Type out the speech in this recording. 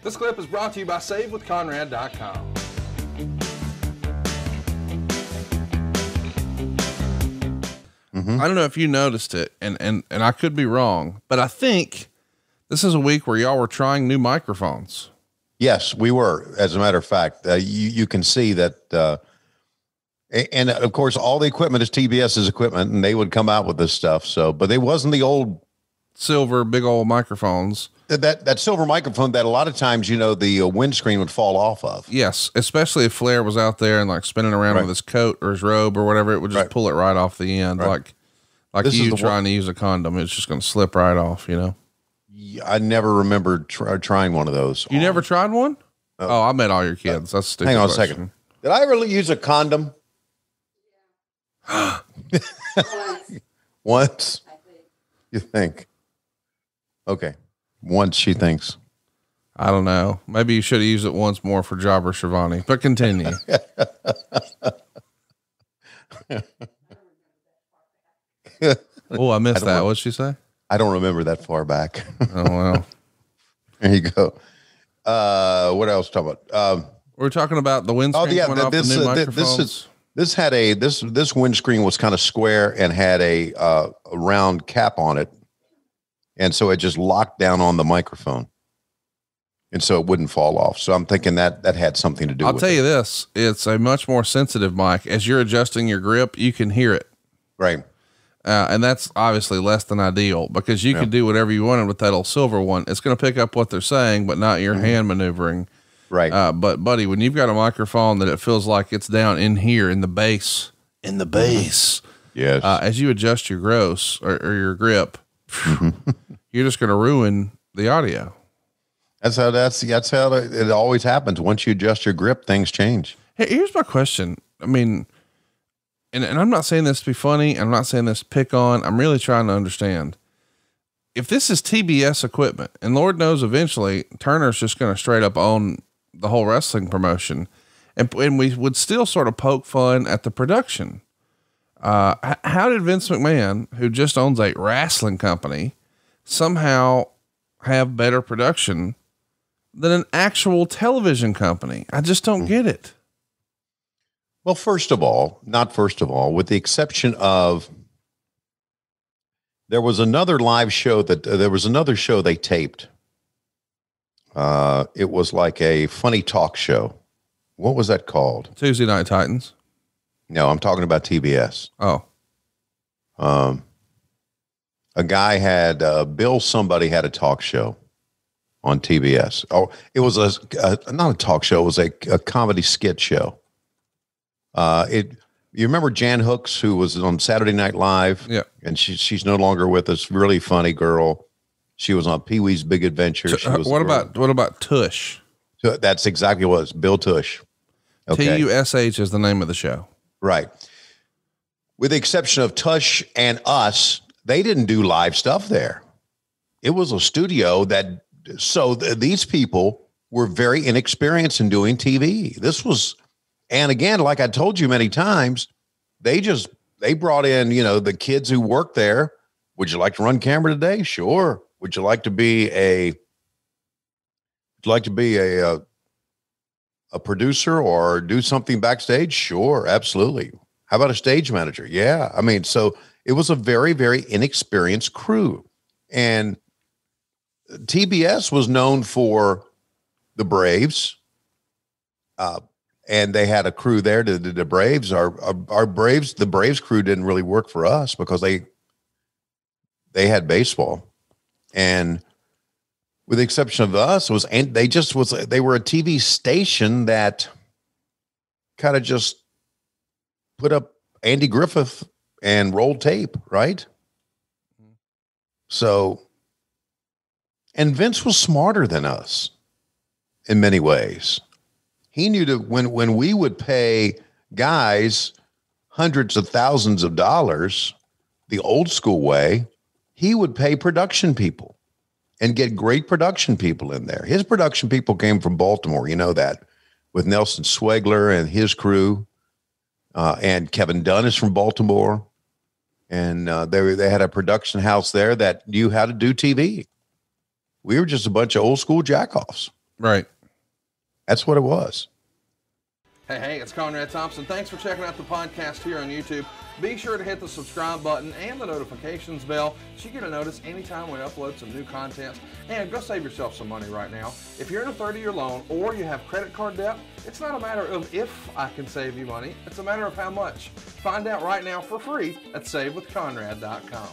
This clip is brought to you by SaveWithConrad.com. I don't know if you noticed it, and I could be wrong, but I think this is a week where y'all were trying new microphones. Yes, we were. As a matter of fact, you can see that. And of course, all the equipment is TBS's equipment, and they would come out with this stuff. So, but it wasn't the old silver big old microphones. That silver microphone that a lot of times, the windscreen would fall off of. Yes, especially if Flair was out there and like spinning around with his coat or his robe or whatever, it would just pull it right off the end, like you trying to use a condom. It's just going to slip right off. I never remember trying one of those. You never tried one? Oh, I met all your kids. That's a stupid hang on question. A second. Did I ever use a condom? Once? You think? Okay. Once, she thinks. I don't know. Maybe you should have used it once more for Jobber Schiavone, but continue. Oh, I missed that. What'd she say? I don't remember that far back. Oh, well. There you go. What else talking about? We're talking about the windscreen coming off the new microphones. This windscreen was kind of square and had a round cap on it. And so it just locked down on the microphone. And so it wouldn't fall off. So I'm thinking that had something to do with it. I'll tell you this, it's a much more sensitive mic. As you're adjusting your grip, you can hear it. Right. And that's obviously less than ideal because you can do whatever you wanted with that old silver one. It's going to pick up what they're saying, but not your hand maneuvering. Right. But buddy, when you've got a microphone that it feels like it's down in here in the base, yes. As you adjust your gross or your grip, you're just going to ruin the audio. That's how it always happens. Once you adjust your grip, things change. Hey, here's my question. I mean, and I'm not saying this to be funny. I'm not saying this to pick on. I'm really trying to understand. If this is TBS equipment, and Lord knows eventually Turner's just going to straight up own the whole wrestling promotion, and we would still sort of poke fun at the production. How did Vince McMahon, who just owns a wrestling company, somehow have better production than an actual television company? I just don't get it. Well, first of all, with the exception of there was another live show they taped. It was like a funny talk show. What was that called? Tuesday Night Titans. No, I'm talking about TBS. Oh. A guy had, somebody had a talk show on TBS. Oh, it was not a talk show. It was a comedy skit show. You remember Jan Hooks, who was on Saturday Night Live? Yeah. And she's no longer with us. Really funny girl. She was on Pee-wee's Big Adventure. What about Tush? That's exactly what it was. Bill Tush. Okay. TUSH is the name of the show. Right. With the exception of Tush and us, they didn't do live stuff there. It was a studio these people were very inexperienced in doing TV. And again, like I told you many times, they brought in, the kids who work there. Would you like to run camera today? Sure. Would you like to be a producer or do something backstage? Sure. Absolutely. How about a stage manager? Yeah. I mean, so it was a very, very inexperienced crew, and TBS was known for the Braves. And they had a crew there to the Braves. The Braves crew didn't really work for us because they had baseball. And with the exception of us, they were a TV station that kind of just put up Andy Griffith and rolled tape, right? So, and Vince was smarter than us in many ways. He knew that when we would pay guys hundreds of thousands of dollars, the old school way, he would pay production people and get great production people in there. His production people came from Baltimore, you know that, with Nelson Swegler and his crew. And Kevin Dunn is from Baltimore. And they had a production house there that knew how to do TV. We were just a bunch of old school jackoffs. Right. That's what it was. Hey, it's Conrad Thompson. Thanks for checking out the podcast here on YouTube. Be sure to hit the subscribe button and the notifications bell so you get a notice anytime we upload some new content. And go save yourself some money right now. If you're in a 30-year loan or you have credit card debt, it's not a matter of if I can save you money. It's a matter of how much. Find out right now for free at SaveWithConrad.com.